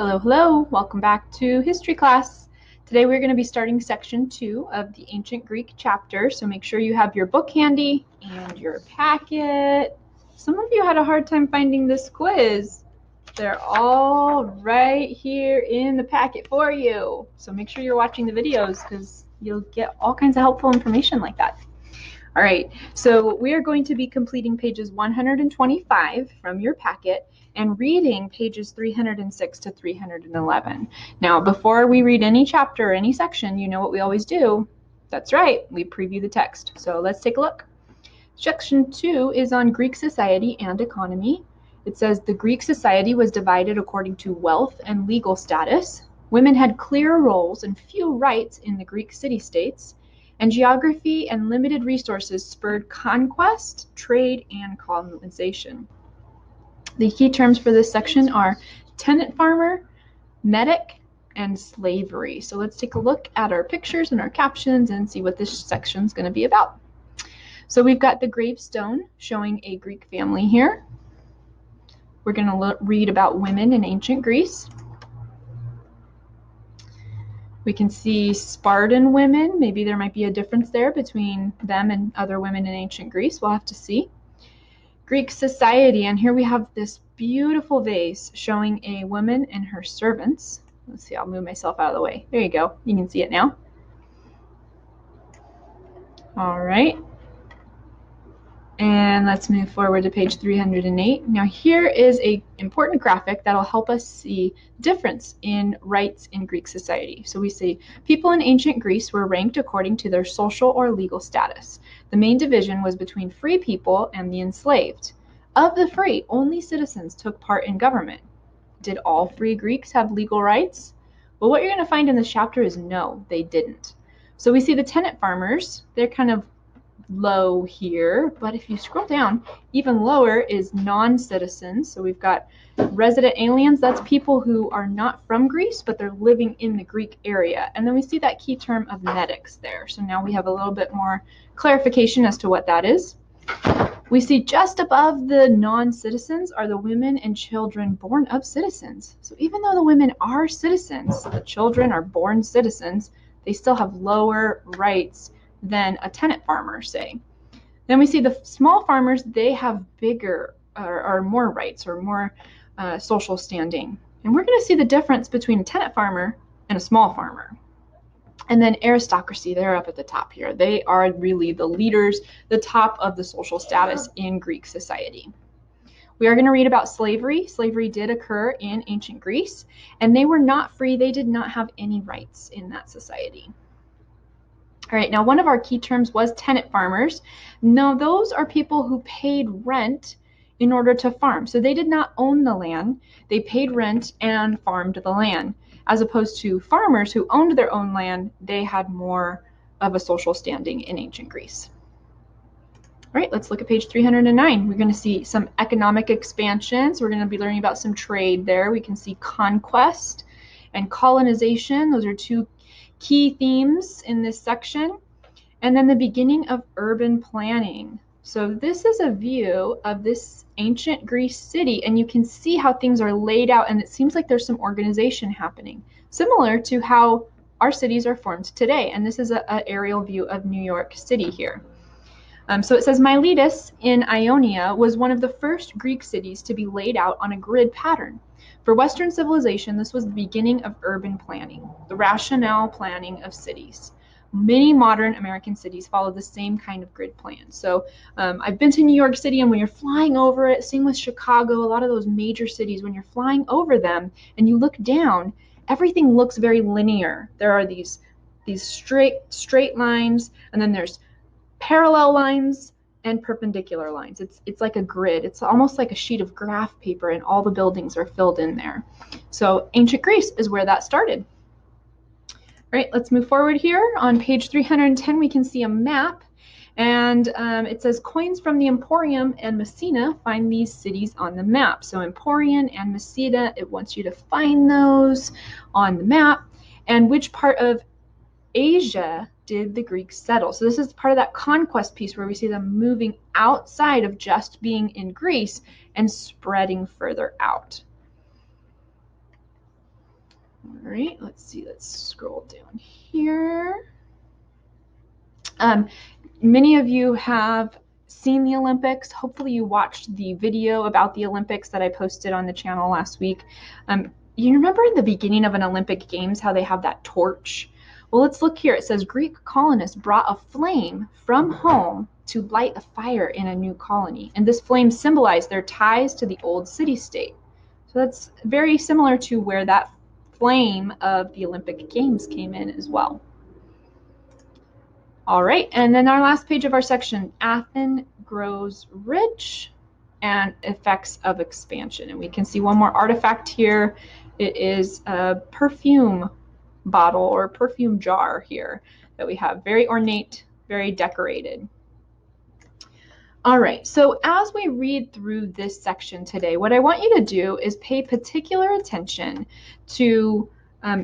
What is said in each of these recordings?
Hello, hello. Welcome back to history class. Today we're going to be starting section 2 of the ancient Greek chapter, so make sure you have your book handy and your packet. Some of you had a hard time finding this quiz. They're all right here in the packet for you. So make sure you're watching the videos because you'll get all kinds of helpful information like that. All right, so we are going to be completing pages 125 from your packet and reading pages 306 to 311. Now, before we read any chapter or any section, you know what we always do. That's right, we preview the text. So let's take a look. Section 2 is on Greek society and economy. It says the Greek society was divided according to wealth and legal status. Women had clear roles and few rights in the Greek city-states, and geography and limited resources spurred conquest, trade, and colonization. The key terms for this section are tenant farmer, metic, and slavery. So let's take a look at our pictures and our captions and see what this section is going to be about. So we've got the gravestone showing a Greek family here. We're going to read about women in ancient Greece. We can see Spartan women. Maybe there might be a difference there between them and other women in ancient Greece. We'll have to see. Greek society, and here we have this beautiful vase showing a woman and her servants. Let's see, I'll move myself out of the way. There you go. You can see it now. All right. And let's move forward to page 308. Now here is an important graphic that'll help us see difference in rights in Greek society. So we see people in ancient Greece were ranked according to their social or legal status. The main division was between free people and the enslaved. Of the free, only citizens took part in government. Did all free Greeks have legal rights? Well, what you're going to find in this chapter is no, they didn't. So we see the tenant farmers, they're kind of low here, but if you scroll down, even lower is non-citizens. So we've got resident aliens, that's people who are not from Greece, but they're living in the Greek area. And then we see that key term of metics there. So now we have a little bit more clarification as to what that is. We see just above the non-citizens are the women and children born of citizens. So even though the women are citizens, the children are born citizens, they still have lower rights than a tenant farmer, say. Then we see the small farmers, they have bigger or more rights or more social standing. And we're going to see the difference between a tenant farmer and a small farmer. And then aristocracy, they're up at the top here. They are really the leaders, the top of the social status in Greek society. We are going to read about slavery. Slavery did occur in ancient Greece, and they were not free. They did not have any rights in that society. All right, now one of our key terms was tenant farmers. Now those are people who paid rent in order to farm. So they did not own the land, they paid rent and farmed the land. As opposed to farmers who owned their own land, they had more of a social standing in ancient Greece. All right, let's look at page 309. We're going to see some economic expansion. So we're going to be learning about some trade there. We can see conquest and colonization. Those are two key themes in this section. And then the beginning of urban planning. So this is a view of this ancient Greece city, and you can see how things are laid out, and it seems like there's some organization happening, similar to how our cities are formed today. And this is an aerial view of New York City here. So it says Miletus in Ionia was one of the first Greek cities to be laid out on a grid pattern. For Western civilization, this was the beginning of urban planning, the rationale planning of cities. Many modern American cities follow the same kind of grid plan. So I've been to New York City, and when you're flying over it, same with Chicago, a lot of those major cities, when you're flying over them and you look down, everything looks very linear. There are these straight lines, and then there's parallel lines and perpendicular lines. It's like a grid. It's almost like a sheet of graph paper, and all the buildings are filled in there. So ancient Greece is where that started. All right, let's move forward here. On page 310, we can see a map, and it says coins from the Emporium and Messina find these cities on the map. So Emporium and Messina, it wants you to find those on the map, and which part of Asia did the Greeks settle. So this is part of that conquest piece where we see them moving outside of just being in Greece and spreading further out. All right, let's see, let's scroll down here. Many of you have seen the Olympics. Hopefully you watched the video about the Olympics that I posted on the channel last week. You remember in the beginning of an Olympic Games how they have that torch? Well, let's look here. It says Greek colonists brought a flame from home to light a fire in a new colony. And this flame symbolized their ties to the old city-state. So that's very similar to where that flame of the Olympic Games came in as well. All right, and then our last page of our section, Athens grows rich and effects of expansion. And we can see one more artifact here. It is a perfume bottle or perfume jar here that we have. Very ornate, very decorated. All right, so as we read through this section today, what I want you to do is pay particular attention to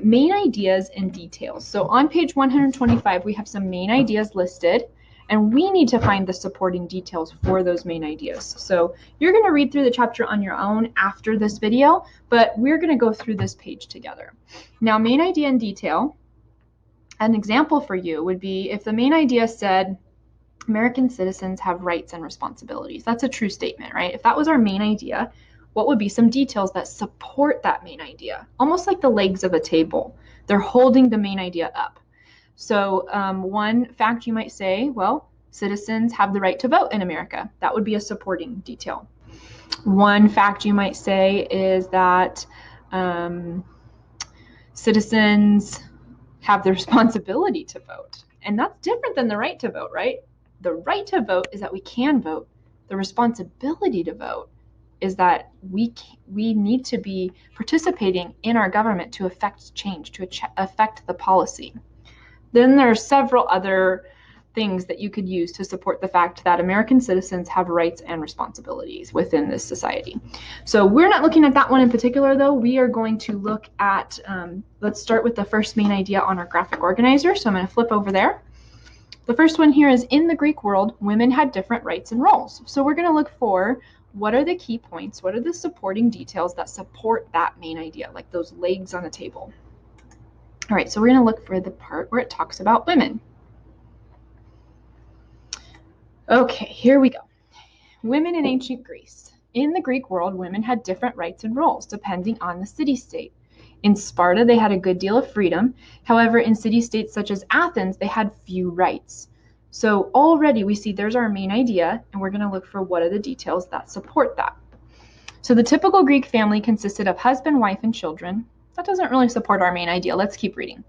main ideas and details. So on page 125, we have some main ideas listed, and we need to find the supporting details for those main ideas. So you're going to read through the chapter on your own after this video, but we're going to go through this page together. Now, main idea and detail, an example for you would be if the main idea said, American citizens have rights and responsibilities. That's a true statement, right? If that was our main idea, what would be some details that support that main idea? Almost like the legs of a table. They're holding the main idea up. So one fact you might say, well, citizens have the right to vote in America. That would be a supporting detail. One fact you might say is that citizens have the responsibility to vote. And that's different than the right to vote, right? The right to vote is that we can vote. The responsibility to vote is that we need to be participating in our government to affect change, to affect the policy. Then there are several other things that you could use to support the fact that American citizens have rights and responsibilities within this society. So we're not looking at that one in particular, though. We are going to look at, let's start with the first main idea on our graphic organizer. So I'm going to flip over there. The first one here is, in the Greek world, women had different rights and roles. So we're going to look for what are the key points, what are the supporting details that support that main idea, like those legs on a table. All right, so we're going to look for the part where it talks about women. Okay, here we go. Women in ancient Greece. In the Greek world, women had different rights and roles depending on the city-state. In Sparta, they had a good deal of freedom. However, in city-states such as Athens, they had few rights. So already we see there's our main idea, and we're going to look for what are the details that support that. So the typical Greek family consisted of husband, wife, and children. That doesn't really support our main idea. Let's keep reading.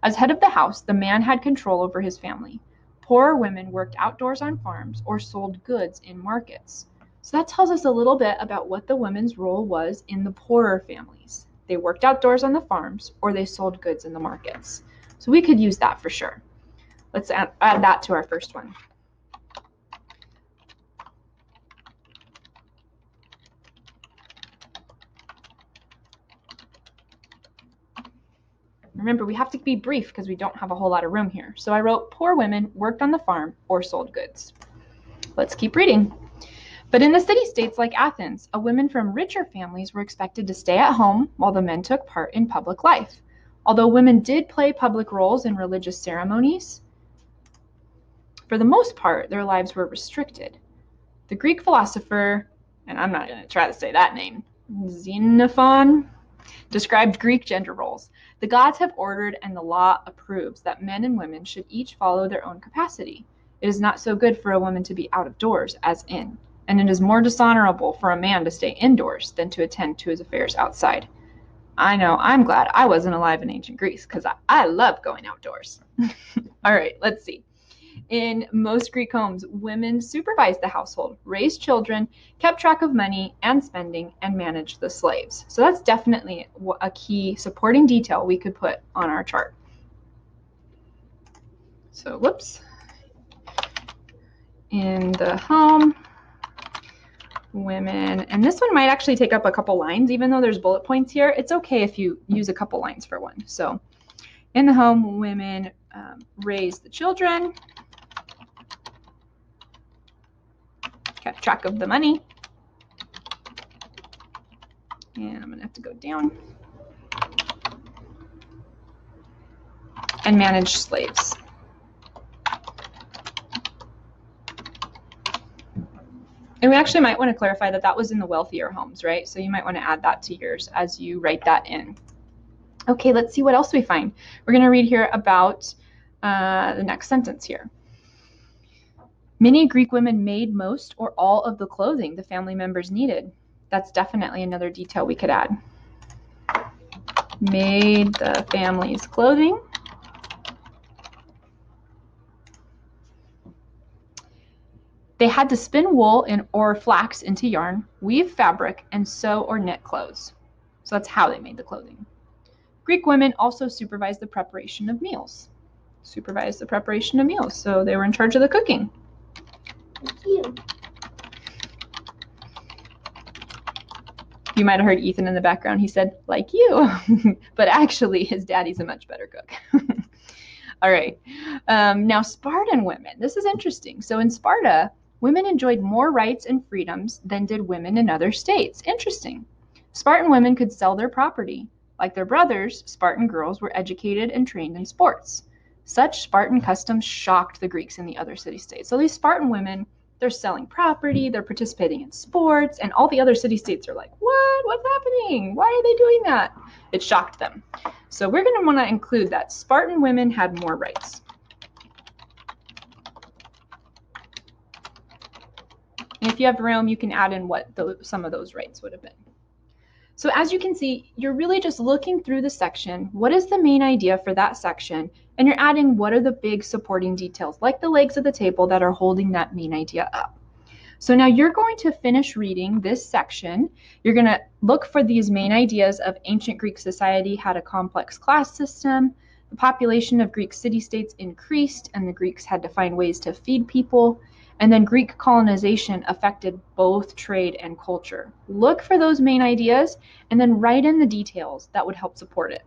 As head of the house, the man had control over his family. Poorer women worked outdoors on farms or sold goods in markets. So that tells us a little bit about what the women's role was in the poorer families. They worked outdoors on the farms or they sold goods in the markets. So we could use that for sure. Let's add that to our first one. Remember, we have to be brief because we don't have a whole lot of room here. So I wrote, poor women worked on the farm or sold goods. Let's keep reading. But in the city-states like Athens, women from richer families were expected to stay at home while the men took part in public life. Although women did play public roles in religious ceremonies, for the most part, their lives were restricted. The Greek philosopher, and I'm not going to try to say that name, Xenophon, described Greek gender roles. The gods have ordered and the law approves that men and women should each follow their own capacity. It is not so good for a woman to be out of doors as in, and it is more dishonorable for a man to stay indoors than to attend to his affairs outside. I know, I'm glad I wasn't alive in ancient Greece because I love going outdoors. All right, let's see. In most Greek homes, women supervised the household, raised children, kept track of money and spending, and managed the slaves. So that's definitely a key supporting detail we could put on our chart. So, whoops. In the home, women, and this one might actually take up a couple lines, even though there's bullet points here. It's okay if you use a couple lines for one. So, in the home, women raised the children, kept track of the money, and I'm going to have to go down, and managed slaves. And we actually might want to clarify that that was in the wealthier homes, right? So you might want to add that to yours as you write that in. Okay, let's see what else we find. We're going to read here about the next sentence here. Many Greek women made most or all of the clothing the family members needed. That's definitely another detail we could add. Made the family's clothing. They had to spin wool or flax into yarn, weave fabric, and sew or knit clothes. So that's how they made the clothing. Greek women also supervised the preparation of meals. So they were in charge of the cooking. Thank you. You might have heard Ethan in the background. He said, like you. But actually, his daddy's a much better cook. All right. Now, Spartan women. This is interesting. So in Sparta, women enjoyed more rights and freedoms than did women in other states. Interesting. Spartan women could sell their property. Like their brothers, Spartan girls were educated and trained in sports. Such Spartan customs shocked the Greeks in the other city-states. So these Spartan women, they're selling property, they're participating in sports, and all the other city-states are like, what? What's happening? Why are they doing that? It shocked them. So we're going to want to include that Spartan women had more rights. And if you have room, you can add in what some of those rights would have been. So as you can see, you're really just looking through the section. What is the main idea for that section? And you're adding what are the big supporting details, like the legs of the table that are holding that main idea up. So now you're going to finish reading this section. You're going to look for these main ideas of ancient Greek society had a complex class system, the population of Greek city-states increased, and the Greeks had to find ways to feed people. And then Greek colonization affected both trade and culture. Look for those main ideas and then write in the details that would help support it.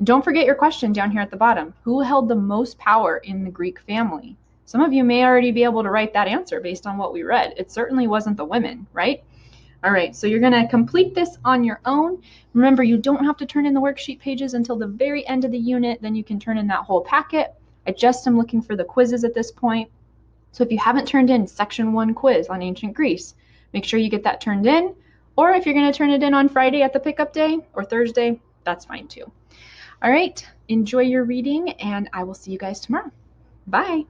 Don't forget your question down here at the bottom. Who held the most power in the Greek family? Some of you may already be able to write that answer based on what we read. It certainly wasn't the women, right? All right, so you're going to complete this on your own. Remember, you don't have to turn in the worksheet pages until the very end of the unit. Then you can turn in that whole packet. I just am looking for the quizzes at this point. So if you haven't turned in section 1 quiz on ancient Greece, make sure you get that turned in. Or if you're going to turn it in on Friday at the pickup day or Thursday, that's fine too. All right, enjoy your reading and I will see you guys tomorrow. Bye.